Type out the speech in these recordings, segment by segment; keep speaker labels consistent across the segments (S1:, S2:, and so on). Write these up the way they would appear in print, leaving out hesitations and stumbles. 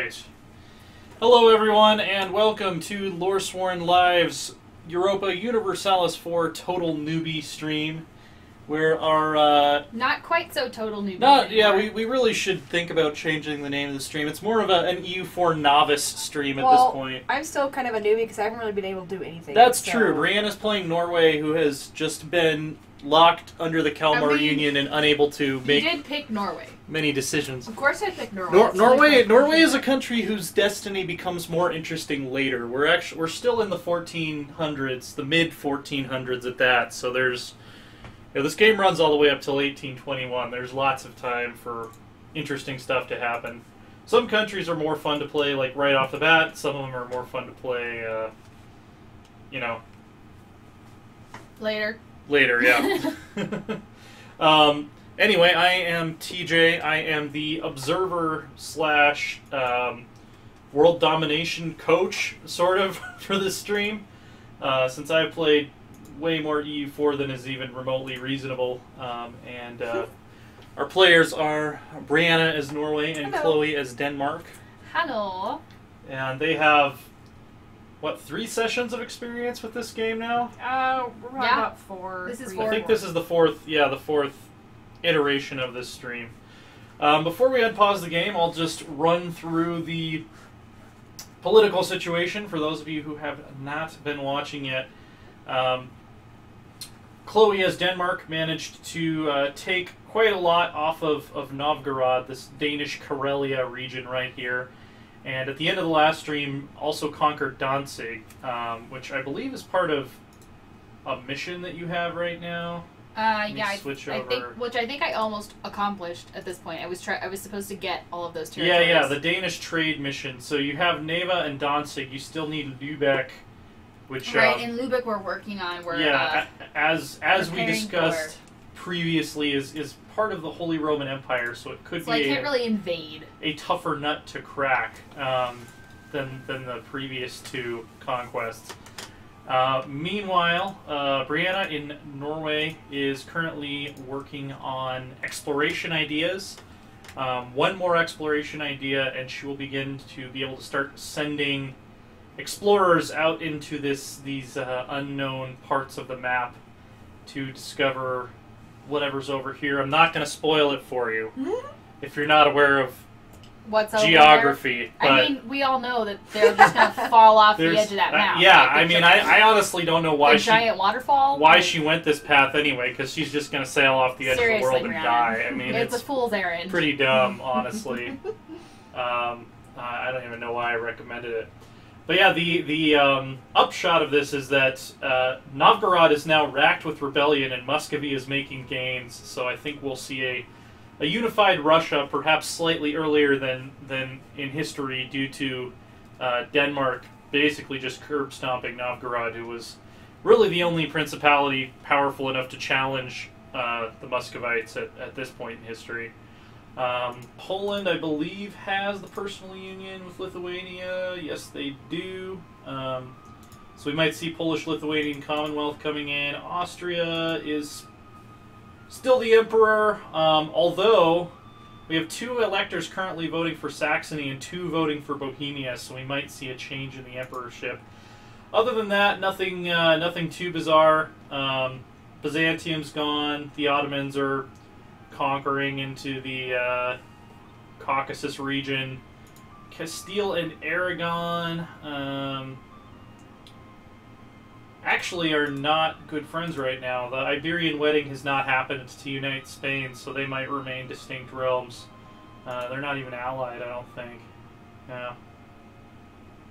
S1: Alright. Hello everyone, and welcome to Loresworn Live's Europa Universalis 4 Total Newbie stream, where our,
S2: not quite so total newbie.
S1: We really should think about changing the name of the stream. It's more of an EU4 novice stream at this point.
S3: I'm still kind of a newbie because I haven't really been able to do anything.
S1: That's true. Brianna's playing Norway, who has just been locked under the Kalmar Union and unable to make...
S2: You did pick Norway.
S1: Many decisions.
S2: Of course I picked Norway.
S1: Norway is a country whose destiny becomes more interesting later. We're still in the 1400s, the mid 1400s at that. So there's this game runs all the way up till 1821. There's lots of time for interesting stuff to happen. Some countries are more fun to play like right off the bat. Some of them are more fun to play Later, yeah. Anyway, I am TJ. I am the observer slash world domination coach, sort of, for this stream. Since I've played way more EU4 than is even remotely reasonable. Our players are Brianna as Norway and
S3: Hello.
S1: Chloe as Denmark.
S2: Hello.
S1: And they have, what, 3 sessions of experience with this game now?
S3: We're on about 4.
S2: This is
S1: I
S2: 4.
S1: think this is the fourth iteration of this stream. Before we unpause the game, I'll just run through the political situation for those of you who have not been watching yet. Chloe as Denmark managed to take quite a lot off of Novgorod, this Danish Karelia region right here. And at the end of the last stream, also conquered Danzig, which I believe is part of a mission that you have right now.
S2: I think I almost accomplished at this point. I was supposed to get all of those territories.
S1: Yeah, the Danish trade mission. So you have Neva and Danzig. You still need Lübeck, which
S2: right in Lübeck we're working on.
S1: As we discussed previously, is part of the Holy Roman Empire. So it could be
S2: I can't really invade.
S1: A tougher nut to crack than the previous 2 conquests. Meanwhile, Brianna in Norway is currently working on exploration ideas. One more exploration idea, and she will begin to be able to start sending explorers out into these unknown parts of the map to discover whatever's over here. I'm not going to spoil it for you if you're not aware of
S2: what's over
S1: geography.
S2: But I mean, we all know that they're just going to fall off the edge of that map.
S1: I honestly don't know why
S2: giant waterfall.
S1: Why she went this path anyway? Because she's just going to sail off the edge of the world and die. I mean,
S2: it's a fool's errand.
S1: Pretty dumb, honestly. I don't even know why I recommended it. But yeah, the upshot of this is that Novgorod is now racked with rebellion and Muscovy is making gains. So I think we'll see a unified Russia, perhaps slightly earlier than in history, due to Denmark basically just curb stomping Novgorod, who was really the only principality powerful enough to challenge the Muscovites at this point in history. Poland, I believe, has the personal union with Lithuania. Yes, they do. So we might see Polish-Lithuanian Commonwealth coming in. Austria is still the emperor, although we have 2 electors currently voting for Saxony and 2 voting for Bohemia, so we might see a change in the emperorship. Other than that, nothing too bizarre. Byzantium's gone. The Ottomans are conquering into the Caucasus region. Castile and Aragon actually are not good friends right now. The Iberian wedding has not happened to unite Spain, so they might remain distinct realms. They're not even allied, I don't think. Yeah,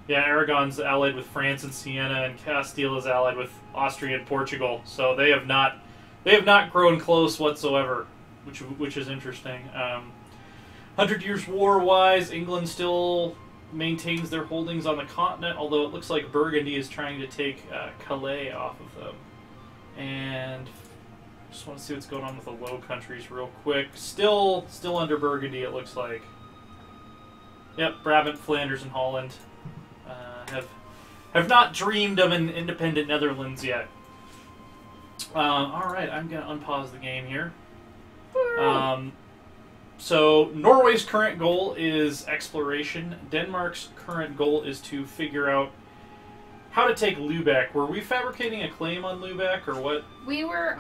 S1: Aragon's allied with France and Siena, and Castile is allied with Austria and Portugal. So they have not grown close whatsoever, which is interesting. 100 Years War-wise, England still maintains their holdings on the continent, although it looks like Burgundy is trying to take Calais off of them. And just want to see what's going on with the Low Countries real quick. Still under Burgundy, it looks like. Yep, Brabant, Flanders, and Holland have not dreamed of an independent Netherlands yet. All right, I'm gonna unpause the game here. So Norway's current goal is exploration. Denmark's current goal is to figure out how to take Lubeck. Were we fabricating a claim on Lubeck, or what?
S2: We were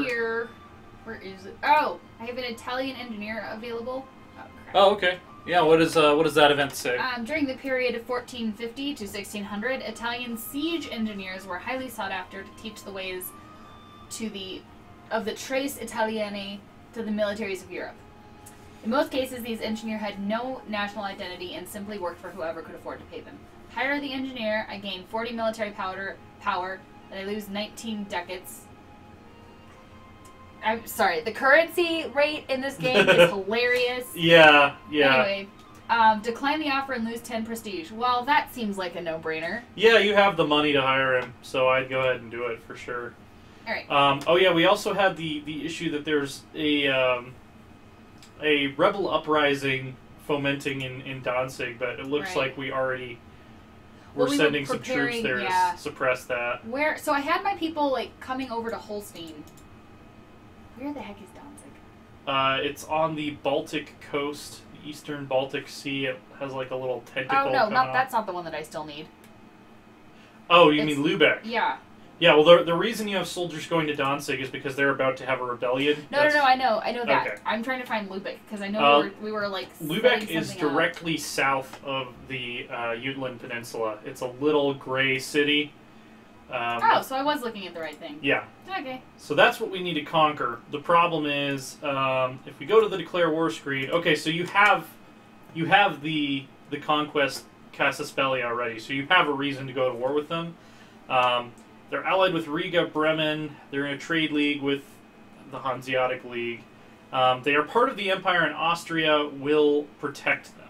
S2: here. Where is it? Oh, I have an Italian engineer available. Oh, crap.
S1: Oh, okay. Yeah, what does that event say?
S2: During the period of 1450 to 1600, Italian siege engineers were highly sought after to teach the ways of the Tres Italiani to the militaries of Europe. In most cases, these engineers had no national identity and simply worked for whoever could afford to pay them. Hire the engineer, I gain 40 military power, and I lose 19 ducats. I'm sorry, the currency rate in this game is hilarious.
S1: Yeah.
S2: Anyway, decline the offer and lose 10 prestige. Well, that seems like a no-brainer.
S1: Yeah, you have the money to hire him, so I'd go ahead and do it for sure.
S2: All right.
S1: Oh yeah, we also had the issue that there's a rebel uprising fomenting in Danzig, but it looks like we already we're sending some troops there to suppress that.
S2: So I had my people coming over to Holstein. Where the heck is Danzig?
S1: It's on the Baltic coast, the eastern Baltic Sea. It has a little tentacle.
S2: Oh no, that's not the one that I still need.
S1: Oh, you mean Lubeck?
S2: Yeah.
S1: Yeah, well, the reason you have soldiers going to Danzig is because they're about to have a rebellion.
S2: No, I know that.
S1: Okay.
S2: I'm trying to find Lubeck, because I know we were
S1: Lubeck is directly south of the Jutland Peninsula. It's a little gray city.
S2: So I was looking at the right thing.
S1: Yeah.
S2: Okay.
S1: So that's what we need to conquer. The problem is, if we go to the Declare War screen, okay, so you have the Conquest Casus Belli already, so you have a reason to go to war with them. They're allied with Riga, Bremen. They're in a trade league with the Hanseatic League. They are part of the Empire, and Austria will protect them.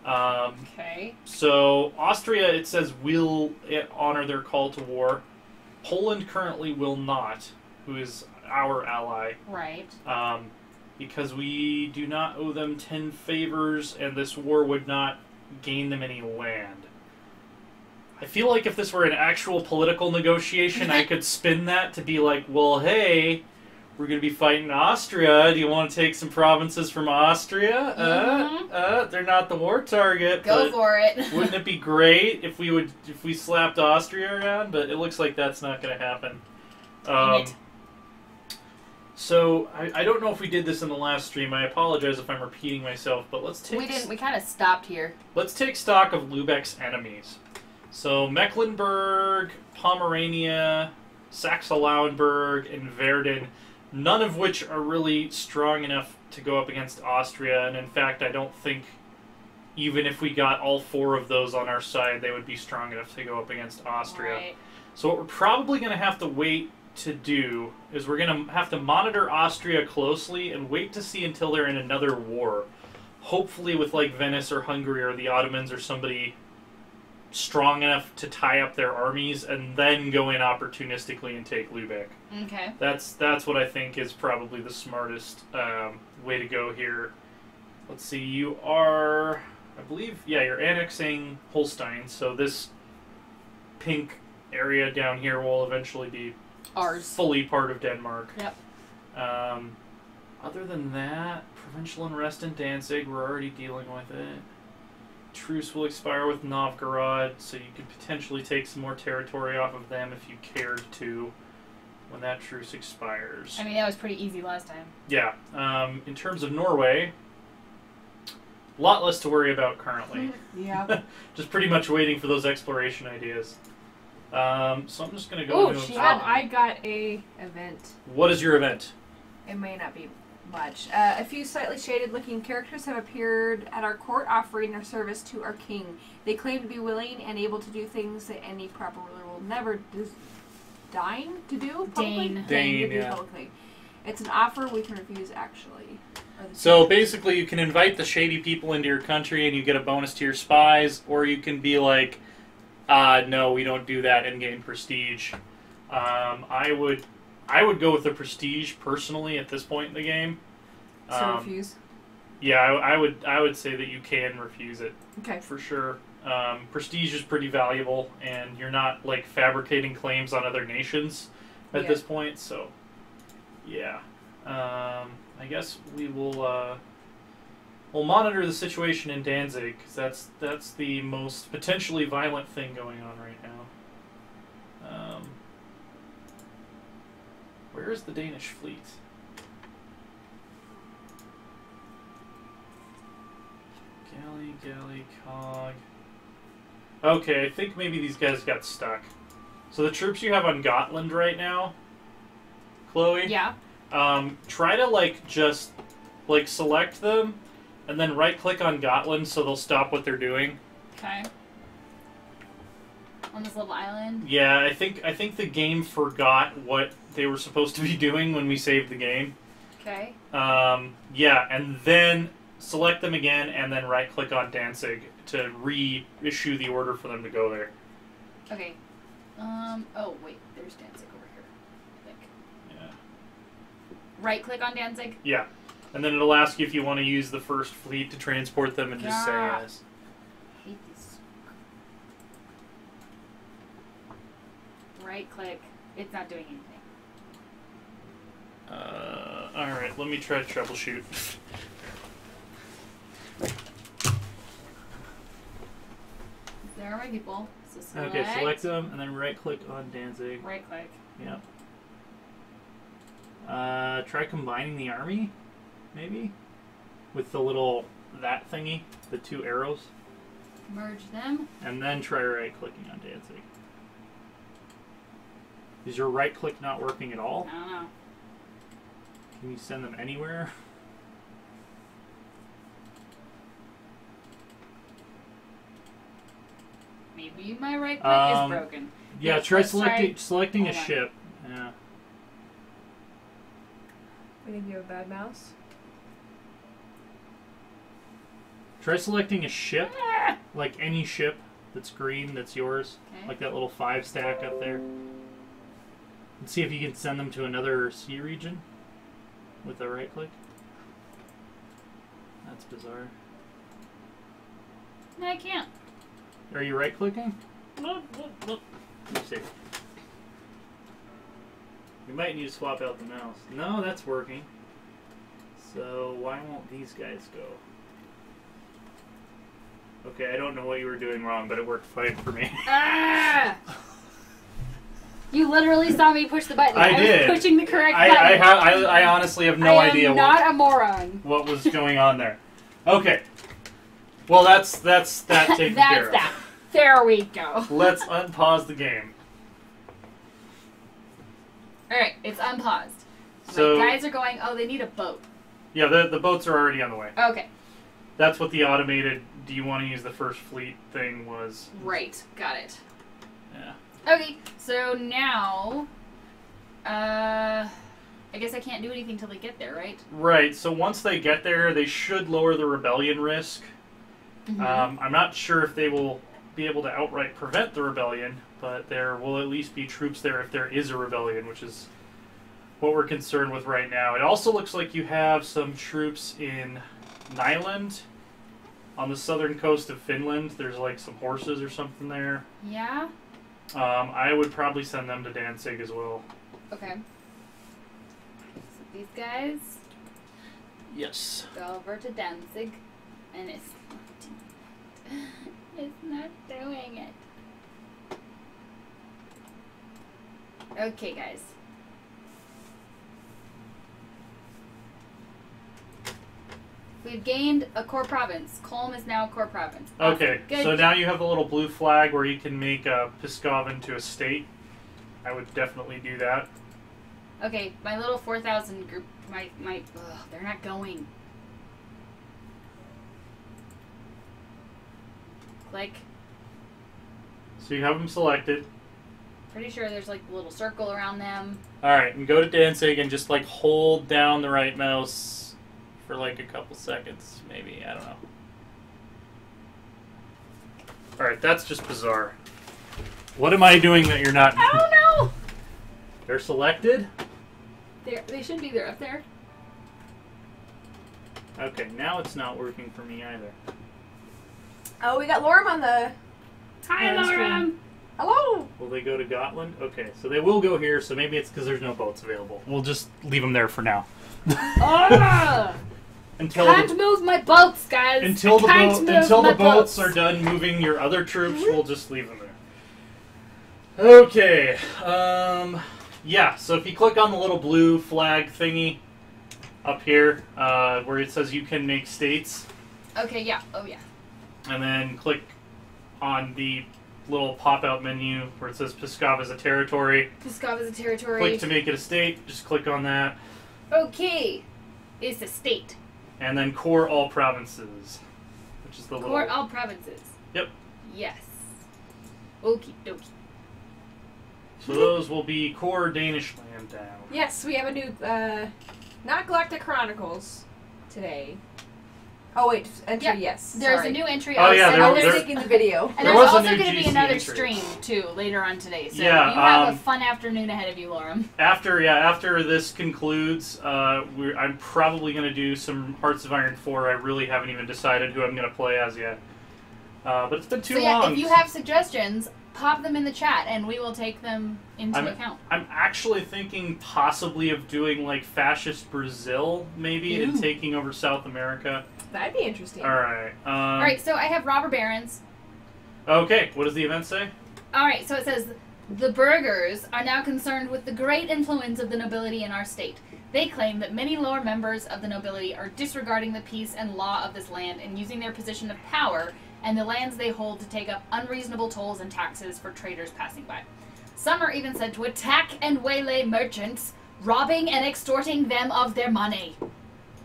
S2: Okay.
S1: So Austria, it says, will honor their call to war. Poland currently will not, who is our ally.
S2: Right.
S1: Because we do not owe them 10 favors, and this war would not gain them any land. I feel like if this were an actual political negotiation, I could spin that to be like, well, hey, we're going to be fighting Austria. Do you want to take some provinces from Austria? They're not the war target.
S2: Go for it.
S1: Wouldn't it be great if we slapped Austria around? But it looks like that's not going to happen. So I don't know if we did this in the last stream. I apologize if I'm repeating myself, but let's take...
S2: We didn't. We kind of stopped here.
S1: Let's take stock of Lubeck's enemies. So Mecklenburg, Pomerania, Saxe-Lauenburg, and Verden, none of which are really strong enough to go up against Austria. And in fact, I don't think even if we got all 4 of those on our side, they would be strong enough to go up against Austria.
S2: Right.
S1: So what we're probably going to have to wait to do is we're going to have to monitor Austria closely and wait to see until they're in another war. Hopefully with Venice or Hungary or the Ottomans or somebody strong enough to tie up their armies and then go in opportunistically and take Lubeck.
S2: Okay.
S1: That's what I think is probably the smartest way to go here. Let's see, you are, I believe, you're annexing Holstein, so this pink area down here will eventually be
S2: ours,
S1: fully part of Denmark.
S2: Yep.
S1: Other than that, provincial unrest in Danzig, we're already dealing with it. Truce will expire with Novgorod, so you could potentially take some more territory off of them if you cared to when that truce expires.
S2: I mean, that was pretty easy last time.
S1: Yeah. In terms of Norway, a lot less to worry about currently.
S3: Yeah.
S1: Just pretty much waiting for those exploration ideas. So I'm just going to go into...
S3: I got a event.
S1: What is your event?
S3: It may not be much. A few slightly shaded-looking characters have appeared at our court offering their service to our king. They claim to be willing and able to do things that any proper ruler will never deign to do publicly.
S1: Deign, yeah.
S3: Publicly. It's an offer we can refuse, actually.
S1: So basically you can invite the shady people into your country and you get a bonus to your spies, or you can be like, no, we don't do that and gain prestige. I would go with the prestige personally at this point in the game.
S3: So refuse?
S1: Yeah, I would say that you can refuse it.
S3: Okay.
S1: For sure. Prestige is pretty valuable, and you're not fabricating claims on other nations at this point. So, yeah. I guess we will we'll monitor the situation in Danzig, because that's the most potentially violent thing going on right now. Where is the Danish fleet? Galley, cog. Okay, I think maybe these guys got stuck. So the troops you have on Gotland right now, Chloe?
S2: Yeah.
S1: Try to, just, select them, and then right-click on Gotland so they'll stop what they're doing.
S2: Okay. On this little island?
S1: Yeah, I think the game forgot what they were supposed to be doing when we saved the game.
S2: Okay.
S1: Yeah, and then select them again, and then right-click on Danzig to reissue the order for them to go there.
S2: Okay. Oh, wait. There's Danzig over here, I think.
S1: Yeah.
S2: Right-click on Danzig?
S1: Yeah. And then it'll ask you if you want to use the first fleet to transport them, and just say yes.
S2: I hate these. Right-click. It's not doing anything.
S1: Alright, let me try to troubleshoot.
S2: There are my people. So select.
S1: Okay, select them, and then right-click on Danzig.
S2: Right-click.
S1: Yep. Try combining the army, maybe? With the little, that thingy, the two arrows.
S2: Merge them.
S1: And then try right-clicking on Danzig. Is your right-click not working at all?
S2: I don't know.
S1: Can you send them anywhere?
S2: Maybe my right-click is broken.
S1: Yeah,
S2: Yes,
S1: try
S2: let's
S1: selecting a
S2: hold on.
S1: ship. Yeah.
S3: I think you have a bad mouse.
S1: Try selecting a ship, like any ship that's green, that's yours.
S2: Okay.
S1: Like that little 5 stack up there. And see if you can send them to another sea region with a right click. That's bizarre.
S2: No, I can't.
S1: Are you right clicking? Let me see. We might need to swap out the mouse. No, that's working. So why won't these guys go? Okay, I don't know what you were doing wrong, but it worked fine for me.
S2: Ah! You literally saw me push the button.
S1: I did.
S2: Was pushing the correct button.
S1: I honestly have no idea
S2: I am not a moron.
S1: what was going on there. Okay. Well, that's that taken care of.
S2: That's that. There we go.
S1: Let's unpause the game.
S2: Alright, it's unpaused.
S1: So
S2: My guys are going, oh, they need a boat.
S1: yeah, the boats are already on the way.
S2: Okay.
S1: That's what the automated do you want to use the first fleet thing was.
S2: Right, got it.
S1: Yeah.
S2: Okay, so now, I guess I can't do anything till they get there, right?
S1: Right, so once they get there, they should lower the rebellion risk.
S2: Mm-hmm.
S1: I'm not sure if they will be able to outright prevent the rebellion, but there will at least be troops there if there is a rebellion, which is what we're concerned with right now. It also looks like you have some troops in Nyland, on the southern coast of Finland. There's like some horses or something there.
S2: Yeah?
S1: I would probably send them to Danzig as well.
S2: Okay. So these guys
S1: Yes.
S2: go over to Danzig, and it's not doing it. Okay, guys. We've gained a core province. Colm is now a core province. Awesome.
S1: Okay,
S2: Good.
S1: so now you have the little blue flag where you can make Pskov into a state. I would definitely do that.
S2: Okay, my little 4,000 group, they're not going. Click.
S1: So you have them selected.
S2: Pretty sure there's like a little circle around them.
S1: Alright, and go to Danzig and just like hold down the right mouse for like a couple seconds, maybe. I don't know. Alright, that's just bizarre. What am I doing that you're not...
S2: I don't know!
S1: They're selected?
S2: They should be there up there.
S1: Okay, now it's not working for me either.
S3: Oh, we got Lorem on the...
S2: Hi,
S3: Yeah,
S2: Lorem!
S3: Hello!
S1: Will they go to Gotland? Okay, so they will go here, so maybe it's because there's no boats available. We'll just leave them there for now.
S2: Ah!
S1: until
S2: Can't move my boats, guys.
S1: until the
S2: Can't move
S1: until
S2: my
S1: the boats
S2: boats.
S1: are done moving your other troops. We'll just leave them there. Okay. Yeah. So if you click on the little blue flag thingy up here, where it says you can make states,
S2: Okay, yeah. Oh, yeah.
S1: and then click on the little pop-out menu where it says Pskov as a territory.
S2: Pskov is a territory.
S1: Click to make it a state. Just click on that.
S2: Okay. It's a state.
S1: And then core all provinces, which is the little...
S2: Core all provinces.
S1: Yep.
S2: Yes. Okie dokie.
S1: So those will be core Danish land now.
S3: Yes, we have a new, not Galactic Chronicles today. Oh wait, enter
S2: Yeah,
S3: yes.
S2: There's
S3: sorry.
S2: a new entry.
S1: Oh, yeah,
S3: I was
S1: there-
S3: taking the video.
S2: And
S1: There
S2: there's
S1: was a
S2: also
S1: new
S2: going to be
S1: GC
S2: another
S1: entry.
S2: stream, too, later on today. So
S1: Yeah,
S2: you have a fun afternoon ahead of you, Lorem.
S1: After this concludes, I'm probably going to do some Hearts of Iron 4. I really haven't even decided who I'm going to play as yet. But it's been too
S2: So yeah,
S1: long.
S2: if you have suggestions, pop them in the chat, and we will take them into account.
S1: I'm actually thinking possibly of doing like fascist Brazil, maybe, and
S2: Ooh.
S1: taking over South America.
S3: That'd be interesting.
S1: Alright.
S2: Alright, so I have robber barons.
S1: Okay, what does the event say?
S2: Alright, so it says, the burghers are now concerned with the great influence of the nobility in our state. They claim that many lower members of the nobility are disregarding the peace and law of this land and using their position of power and the lands they hold to take up unreasonable tolls and taxes for traders passing by. Some are even said to attack and waylay merchants, robbing and extorting them of their money.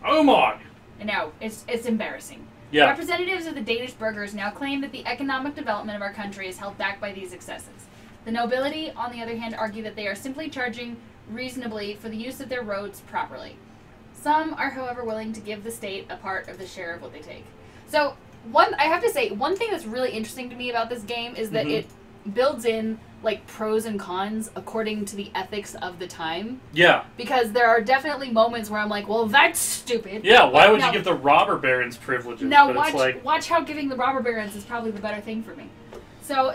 S1: Oh my!
S2: No, it's embarrassing.
S1: Yeah.
S2: Representatives of the Danish burghers now claim that the economic development of our country is held back by these excesses. The nobility, on the other hand, argue that they are simply charging reasonably for the use of their roads properly. Some are, however, willing to give the state a part of the share of what they take. So, I have to say, one thing that's really interesting to me about this game is that it builds in like pros and cons according to the ethics of the time.
S1: Yeah.
S2: Because there are definitely moments where I'm like, well, that's stupid.
S1: Yeah, why would
S2: Now-
S1: you give the robber barons privileges?
S2: Now
S1: But it's like,
S2: watch how giving the robber barons is probably the better thing for me. So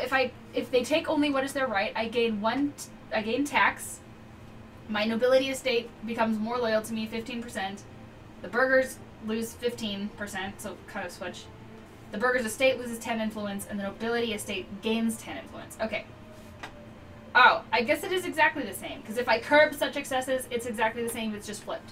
S2: if they take only what is their right, I gain tax. My nobility estate becomes more loyal to me, 15%. The burghers lose 15%, so kind of switch. The burghers estate loses 10 influence, and the nobility estate gains 10 influence. Okay. Oh, I guess it is exactly the same, because if I curb such excesses, it's exactly the same, it's just flipped.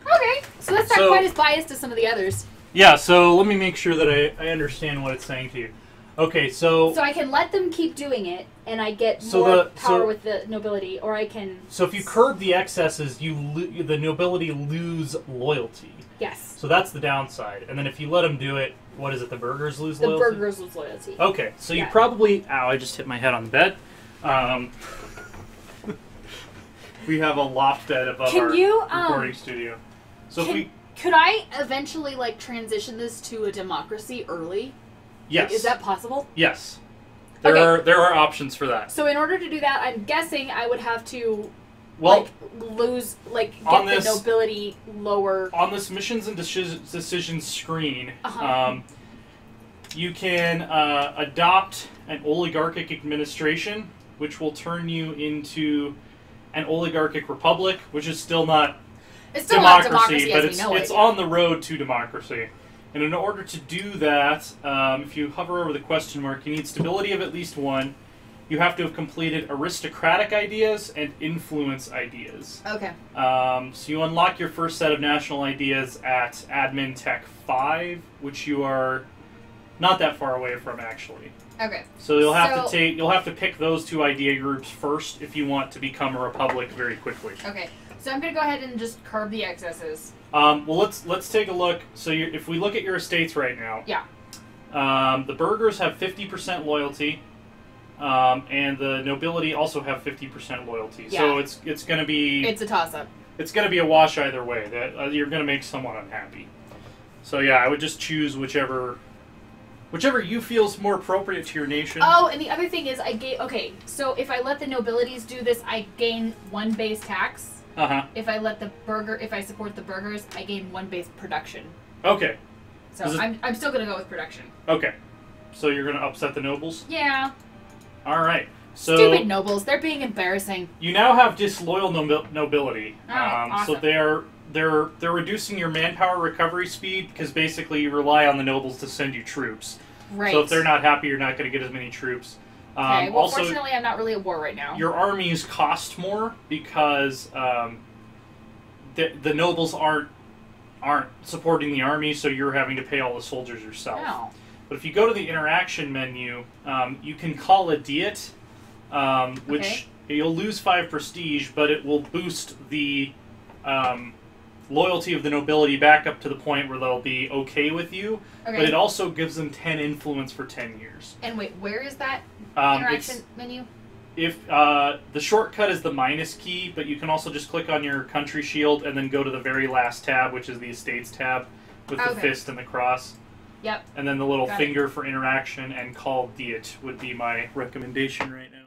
S2: Okay, so that's not
S1: So-
S2: quite as biased as some of the others.
S1: yeah, so let me make sure that I understand what it's saying to you. Okay, so...
S2: So I can let them keep doing it, and I get
S1: So
S2: more
S1: the-
S2: power
S1: so-
S2: with the nobility, or I can...
S1: So if you curb the excesses, the nobility lose loyalty.
S2: Yes.
S1: So that's the downside. And then if you let them do it, what is it, the burghers lose
S2: The
S1: loyalty?
S2: burghers lose loyalty.
S1: Okay, so you
S2: Yeah.
S1: probably... Ow, I just hit my head on the bed. We have a loft bed above
S2: Can
S1: our
S2: you,
S1: recording studio. So if we...
S2: Could I eventually, like, transition this to a democracy early?
S1: Yes.
S2: Is that possible?
S1: Yes.
S2: Okay.
S1: There are options for that.
S2: So in order to do that, I'm guessing I would have to,
S1: Well,
S2: get
S1: on
S2: the
S1: this-
S2: nobility lower.
S1: on this missions and decisions screen,
S2: Uh-huh.
S1: you can adopt an oligarchic administration, which will turn you into an oligarchic republic, which is still not
S2: It's still not
S1: democracy,
S2: democracy
S1: but
S2: as we know
S1: it's
S2: it.
S1: on the road to democracy. And in order to do that, if you hover over the question mark, you need stability of at least 1. You have to have completed aristocratic ideas and influence ideas.
S2: Okay.
S1: So you unlock your first set of national ideas at Admin Tech 5, which you are not that far away from, actually.
S2: Okay.
S1: So you'll have to pick those 2 idea groups first if you want to become a republic very quickly.
S2: Okay. So I'm gonna go ahead and just curb the excesses.
S1: Well, let's take a look. So if we look at your estates right now,
S2: Yeah.
S1: the burghers have 50% loyalty, and the nobility also have 50% loyalty. So
S2: Yeah.
S1: it's going to be
S2: It's a toss-up.
S1: it's going to be a wash either way. That you're going to make someone unhappy. So yeah, I would just choose whichever you feel is more appropriate to your nation.
S2: Oh, and the other thing is okay, so if I let the nobilities do this, I gain 1 base tax.
S1: Uh-huh.
S2: If I support the burghers, I gain 1 base production.
S1: Okay.
S2: So I'm still gonna go with production.
S1: Okay. So you're going to upset the nobles?
S2: Yeah.
S1: All right. So
S2: Stupid nobles, they're being embarrassing.
S1: you now have disloyal nobility.
S2: Oh, awesome.
S1: So they're reducing your manpower recovery speed because basically you rely on the nobles to send you troops.
S2: Right.
S1: So if they're not happy, you're not going to get as many troops.
S2: Okay. Well,
S1: Also,
S2: fortunately, I'm not really at war right now.
S1: your armies cost more because the nobles aren't supporting the army, so you're having to pay all the soldiers yourself.
S2: Oh.
S1: But if you go to the interaction menu, you can call a diet, which you'll lose 5 prestige, but it will boost the loyalty of the nobility back up to the point where they'll be okay with you.
S2: Okay.
S1: But it also gives them 10 influence for 10 years.
S2: And wait, where is that interaction menu?
S1: If the shortcut is the minus key, but you can also just click on your country shield and then go to the very last tab, which is the estates tab with the fist and the cross.
S2: Yep.
S1: And then the little finger for interaction and call diet would be my recommendation right now.